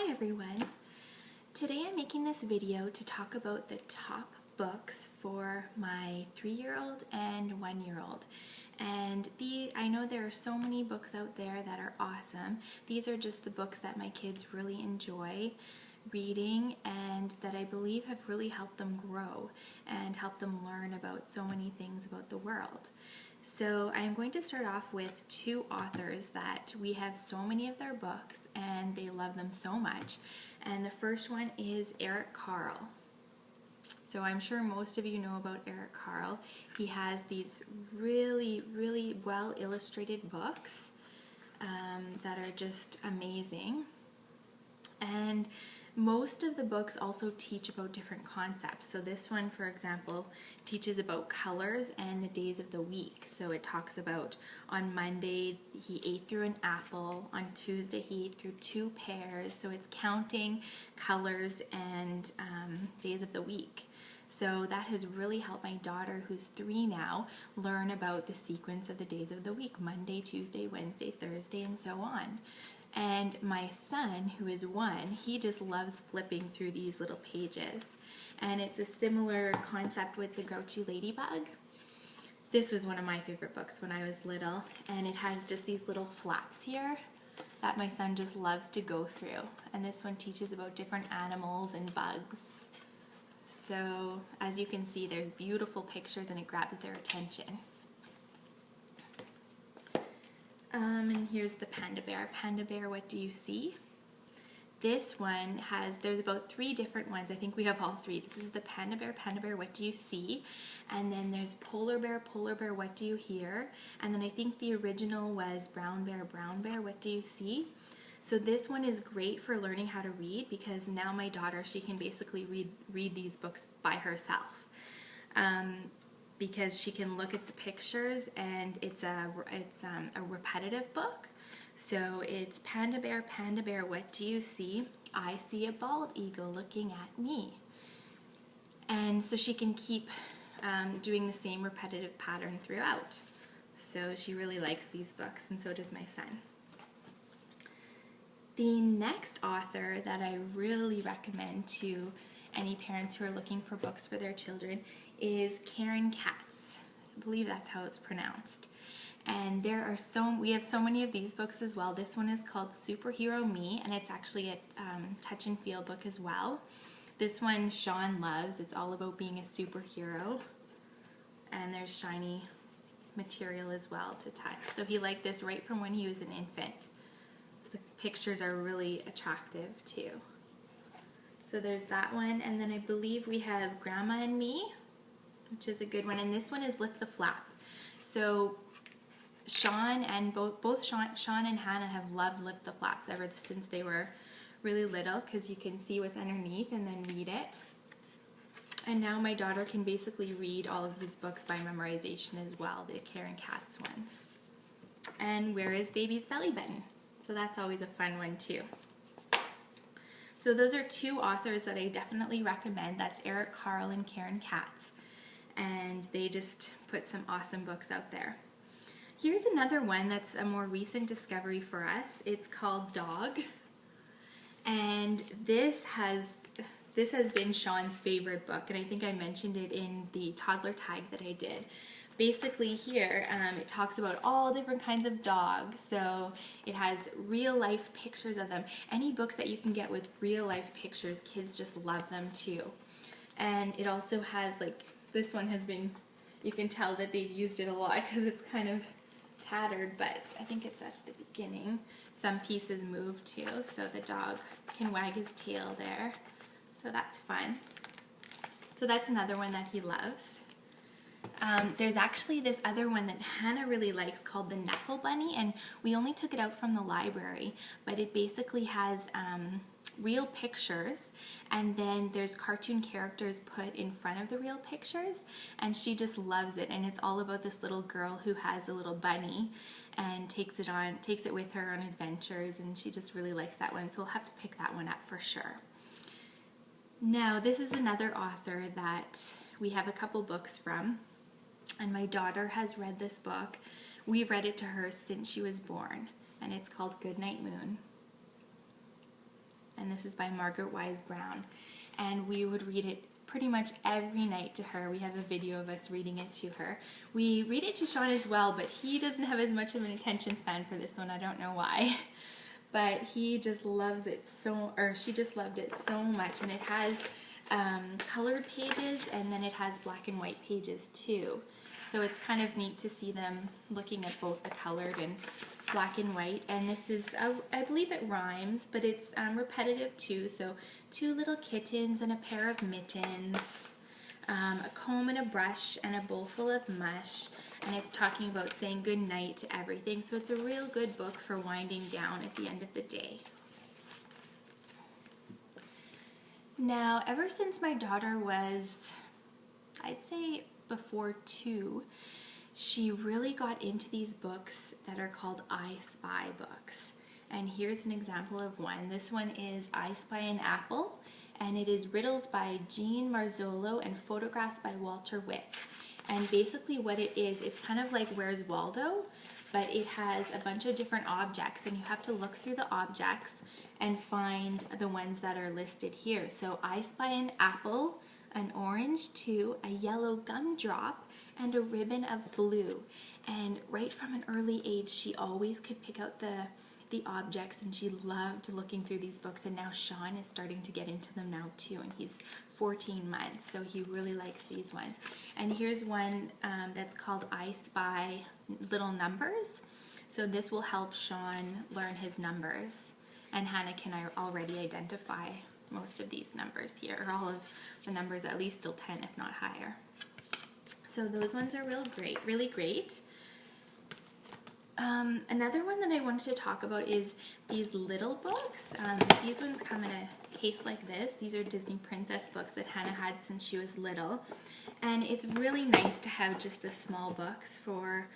Hi everyone! Today I'm making this video to talk about the top books for my 3-year-old and 1-year-old. And I know there are so many books out there that are awesome. These are just the books that my kids really enjoy reading and that I believe have really helped them grow and helped them learn about so many things about the world. So I'm going to start off with two authors that we have so many of their books and they love them so much. And the first one is Carle. So I'm sure most of you know about Carle. He has these really well illustrated books that are just amazing. And most of the books also teach about different concepts. So this one, for example, teaches about colors and the days of the week. So it talks about on Monday he ate through an apple, on Tuesday he ate through 2 pears. So it's counting colors and days of the week. So that has really helped my daughter, who's 3 now, learn about the sequence of the days of the week: Monday, Tuesday, Wednesday, Thursday, and so on. And my son, who is 1, he just loves flipping through these little pages. And it's a similar concept with the Grouchy Ladybug. This was one of my favorite books when I was little, and it has just these little flaps here that my son just loves to go through. And this one teaches about different animals and bugs. So as you can see, there's beautiful pictures and it grabs their attention. And here's the Panda Bear. Panda Bear, what do you see? This one there's about 3 different ones. I think we have all 3. This is the Panda Bear, what do you see? And then there's Polar Bear, what do you hear? And then I think the original was Brown Bear, what do you see? So this one is great for learning how to read, because now my daughter, she can basically read these books by herself. Because she can look at the pictures, and it's a repetitive book. So it's Panda Bear, what do you see? I see a bald eagle looking at me. And so she can keep doing the same repetitive pattern throughout. So she really likes these books, and so does my son. The next author that I really recommend to any parents who are looking for books for their children is Katz. I believe that's how it's pronounced. And we have so many of these books as well. This one is called Superhero Me, and it's actually a touch and feel book as well. This one Sean loves. It's all about being a superhero, and there's shiny material as well to touch. So he liked this right from when he was an infant. The pictures are really attractive too. So there's that one, and then I believe we have Grandma and Me, which is a good one, and this one is Lift the Flap. So Sean and both Sean and Hannah have loved Lift the Flaps ever since they were really little, because you can see what's underneath and then read it. And now my daughter can basically read all of these books by memorization as well, the Katz ones. And Where is Baby's Belly Button? So that's always a fun one too. So those are 2 authors that I definitely recommend. That's Carle and Katz. And they just put some awesome books out there. Here's another one that's a more recent discovery for us. It's called Dog. And this has been Sean's favorite book, and I think I mentioned it in the toddler tag that I did. Basically here, it talks about all different kinds of dogs. So it has real life pictures of them. Any books that you can get with real life pictures, kids just love them too. And it also has, like, this one has been, you can tell that they've used it a lot because it's kind of tattered, but I think it's at the beginning. Some pieces move too, so the dog can wag his tail there. So that's fun. So that's another one that he loves. There's actually this other one that Hannah really likes called the Knuffle Bunny, and we only took it out from the library, but it basically has real pictures, and then there's cartoon characters put in front of the real pictures, and she just loves it. And it's all about this little girl who has a little bunny and takes it with her on adventures, and she just really likes that one, so we'll have to pick that one up for sure. Now this is another author that we have a couple books from, and my daughter has read this book. We've read it to her since she was born, and it's called Goodnight Moon. and this is by Margaret Wise Brown. And we would read it pretty much every night to her. We have a video of us reading it to her. We read it to Sean as well, but he doesn't have as much of an attention span for this one. I don't know why. But he just loves it so, or she just loved it so much. And it has colored pages, and then it has black and white pages too. So it's kind of neat to see them looking at both the colored and black and white. And this is, I believe it rhymes, but it's repetitive too. So 2 little kittens and a pair of mittens, a comb and a brush and a bowl full of mush. And it's talking about saying goodnight to everything. So it's a real good book for winding down at the end of the day. Now, ever since my daughter was, I'd say before 2, she really got into these books that are called I Spy books. And here's an example of one. This one is I Spy an Apple, and it is riddles by Jean Marzollo and photographs by Walter Wick. And basically what it is, it's kind of like Where's Waldo, but it has a bunch of different objects, and you have to look through the objects and find the ones that are listed here. So I spy an apple, an orange too, a yellow gumdrop, and a ribbon of blue. And right from an early age, she always could pick out the objects, and she loved looking through these books. And now Sean is starting to get into them now too, and he's 14 months, so he really likes these ones. And here's one that's called I Spy Little Numbers. So this will help Sean learn his numbers, and Hannah can already identify most of these numbers here, or all of the numbers at least till 10, if not higher. So those ones are really great. Another one that I wanted to talk about is these little books. These ones come in a case like this. These are Disney princess books that Hannah had since she was little. And it's really nice to have just the small books for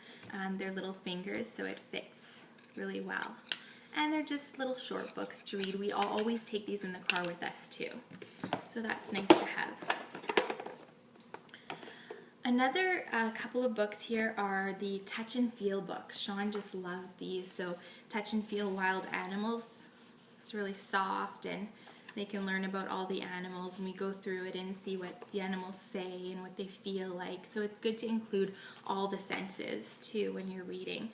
their little fingers, so it fits really well. And they're just little short books to read. We always take these in the car with us too. So that's nice to have. Another couple of books here are the Touch and Feel books. Sean just loves these. So Touch and Feel Wild Animals. It's really soft, and they can learn about all the animals, and we go through it and see what the animals say and what they feel like. So it's good to include all the senses too when you're reading.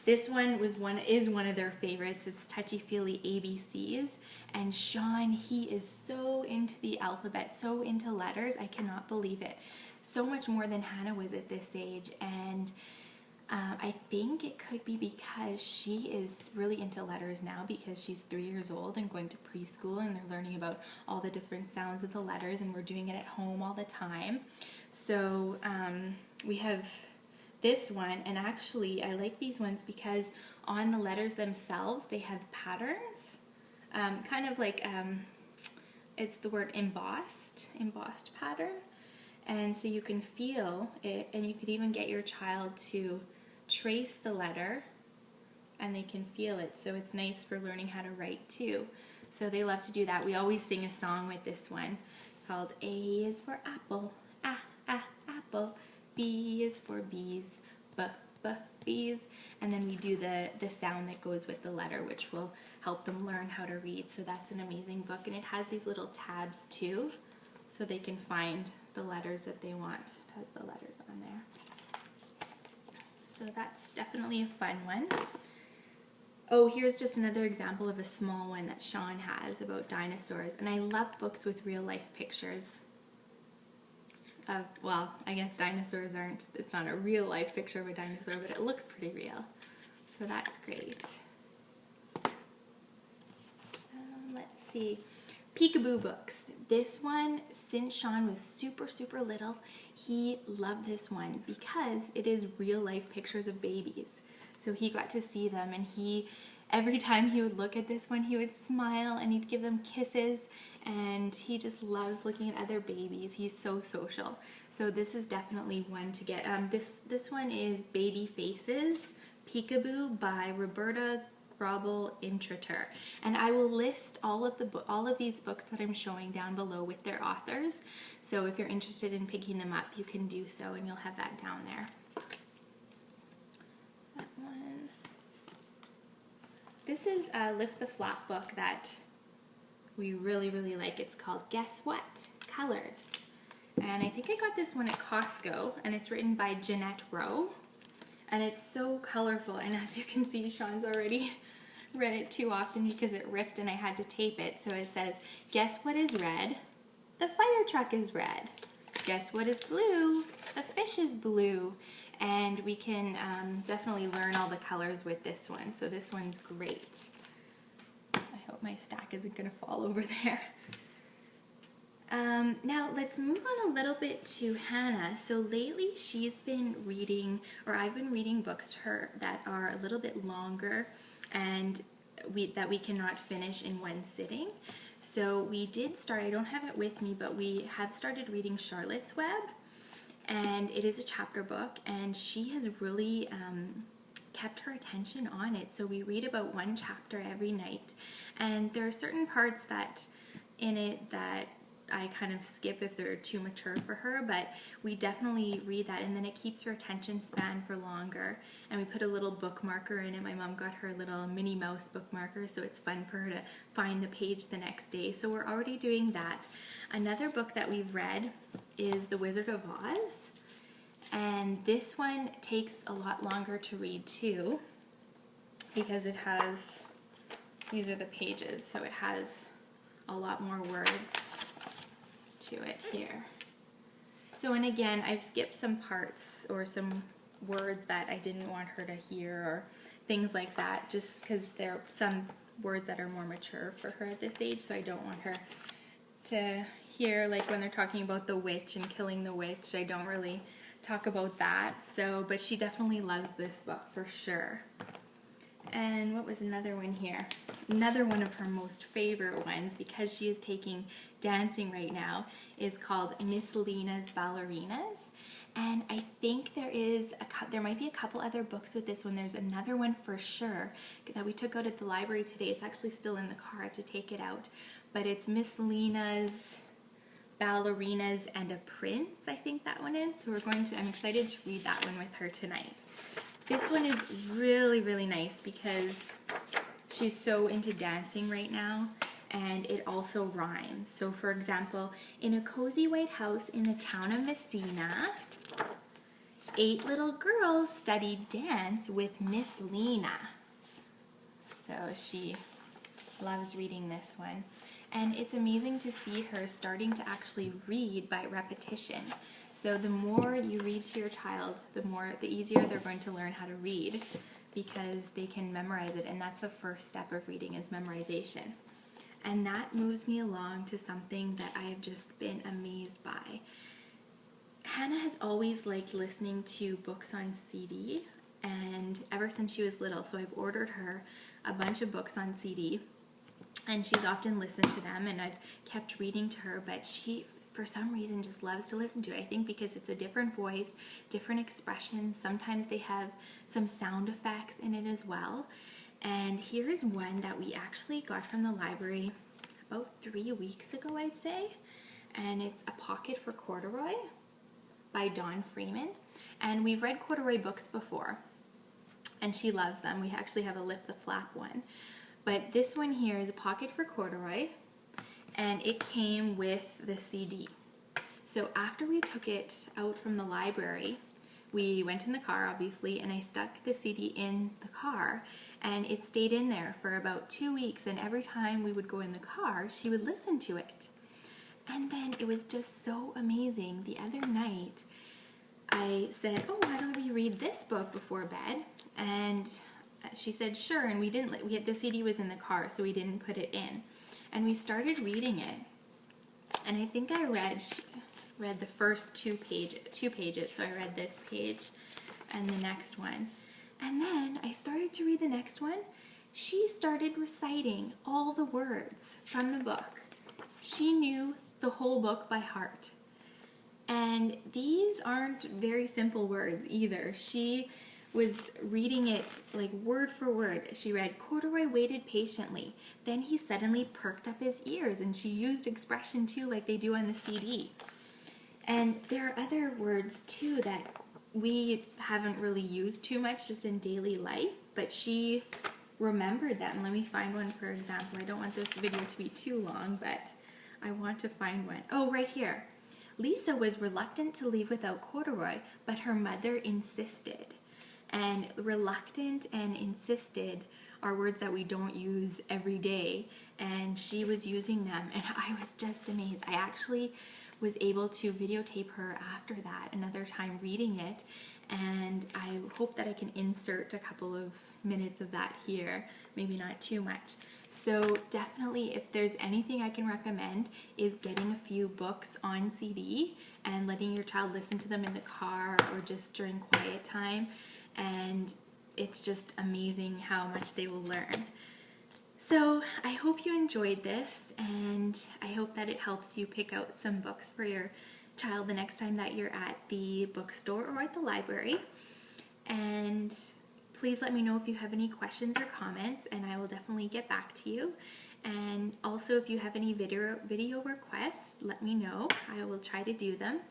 This one is one of their favorites. It's Touchy Feely ABCs, and Sean, he is so into the alphabet, so into letters. I cannot believe it. So much more than Hannah was at this age, and I think it could be because she is really into letters now, because she's 3 years old and going to preschool, and they're learning about all the different sounds of the letters, and we're doing it at home all the time. So we have this one, and actually I like these ones because on the letters themselves they have patterns, kind of like it's the word embossed pattern. And so you can feel it, and you could even get your child to trace the letter, and they can feel it. So it's nice for learning how to write too. So they love to do that. We always sing a song with this one called A is for apple, apple. B is for bees, bees. And then we do the sound that goes with the letter, which will help them learn how to read. So that's an amazing book, and it has these little tabs too, so they can find the letters that they want. It has the letters on there. So that's definitely a fun one. Oh, here's just another example of a small one that Sean has about dinosaurs. And I love books with real life pictures of, well, I guess dinosaurs aren't, it's not a real life picture of a dinosaur, but it looks pretty real. So that's great. Let's see. Peekaboo books. This one, since Sean was super little, he loved this one because it is real life pictures of babies. So he got to see them, and every time he would look at this one, he would smile and he'd give them kisses, and he just loves looking at other babies. He's so social. So this is definitely one to get. This one is Baby Faces, Peekaboo by Roberta Grobel Intrater, and I will list all of these books that I'm showing down below with their authors. So if you're interested in picking them up, you can do so, and you'll have that down there. That one. This is a Lift the Flap book that we really, really like. It's called Guess What? Colors. And I think I got this one at Costco, and it's written by Jeanette Rowe. And it's so colorful, and as you can see, Sean's already read it too often because it ripped and I had to tape it. So it says, guess what is red? The fire truck is red. Guess what is blue? The fish is blue. And we can definitely learn all the colors with this one. So this one's great. I hope my stack isn't going to fall over there. Now let's move on a little bit to Hannah. So lately she's been reading, or I've been reading books to her that are a little bit longer and that we cannot finish in one sitting. So we did start, I don't have it with me, but we have started reading Charlotte's Web, and it is a chapter book, and she has really kept her attention on it. So we read about one chapter every night, and there are certain parts that in it that I kind of skip if they're too mature for her, but we definitely read that, and then it keeps her attention span for longer. And we put a little bookmarker in it. My mom got her a little Minnie Mouse bookmarker, so it's fun for her to find the page the next day. So we're already doing that. Another book that we've read is The Wizard of Oz, and this one takes a lot longer to read too, because it has, these are the pages, so it has a lot more words to it here. So, and again, I've skipped some parts or some words that I didn't want her to hear or things like that, just because there are some words that are more mature for her at this age, so I don't want her to hear, like when they're talking about the witch and killing the witch, I don't really talk about that. So, but she definitely loves this book for sure. And what was another one here? Another one of her most favorite ones, because she is taking dancing right now, is called Miss Lena's Ballerinas. And I think there might be a couple other books with this one. There's another one for sure that we took out at the library today. It's actually still in the car. I have to take it out. But it's Miss Lena's Ballerinas and a Prince, I think that one is. So I'm excited to read that one with her tonight. This one is really, really nice because she's so into dancing right now, and it also rhymes. So for example, in a cozy white house in the town of Messina, 8 little girls studied dance with Miss Lena. So she loves reading this one. And it's amazing to see her starting to actually read by repetition. So the more you read to your child, the easier they're going to learn how to read, because they can memorize it, and that's the first step of reading, is memorization. And that moves me along to something that I have just been amazed by. Hannah has always liked listening to books on CD, and ever since she was little, so I've ordered her a bunch of books on CD, and she's often listened to them, and I've kept reading to her, but she, for some reason, just loves to listen to it. I think because it's a different voice, different expressions. Sometimes they have some sound effects in it as well. And here is one that we actually got from the library about 3 weeks ago, I'd say. And it's A Pocket for Corduroy by Dawn Freeman. And we've read corduroy books before, and she loves them. We actually have a Lift the Flap one. But this one here is A Pocket for Corduroy, and it came with the CD. So after we took it out from the library, we went in the car, obviously, and I stuck the CD in the car, and it stayed in there for about 2 weeks, and every time we would go in the car, she would listen to it. And then it was just so amazing. The other night, I said, oh, why don't we read this book before bed? And she said, sure, and the CD was in the car, so we didn't put it in. And we started reading it, and I think I read the first two pages, so I read this page and the next one. And then I started to read the next one. She started reciting all the words from the book. She knew the whole book by heart. And these aren't very simple words either. She was reading it like word for word. She read, Corduroy waited patiently. Then he suddenly perked up his ears, and she used expression too, like they do on the CD. And there are other words too that we haven't really used too much just in daily life, but she remembered them. Let me find one, for example. I don't want this video to be too long, but I want to find one. Oh, right here. Lisa was reluctant to leave without corduroy, but her mother insisted. And reluctant and insisted are words that we don't use every day, and she was using them, and I was just amazed. I actually was able to videotape her after that another time reading it, and I hope that I can insert a couple of minutes of that here, maybe not too much. So definitely, if there's anything I can recommend, is getting a few books on CD and letting your child listen to them in the car or just during quiet time, and it's just amazing how much they will learn. So I hope you enjoyed this, and I hope that it helps you pick out some books for your child the next time that you're at the bookstore or at the library. And please let me know if you have any questions or comments, and I will definitely get back to you. And also, if you have any video requests, let me know. I will try to do them.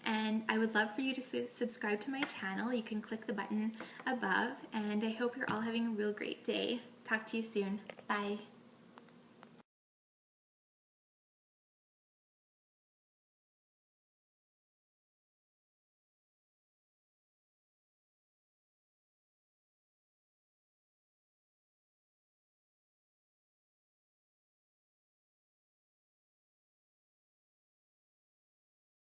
And I would love for you to subscribe to my channel. You can click the button above, and I hope you're all having a real great day. Talk to you soon. Bye.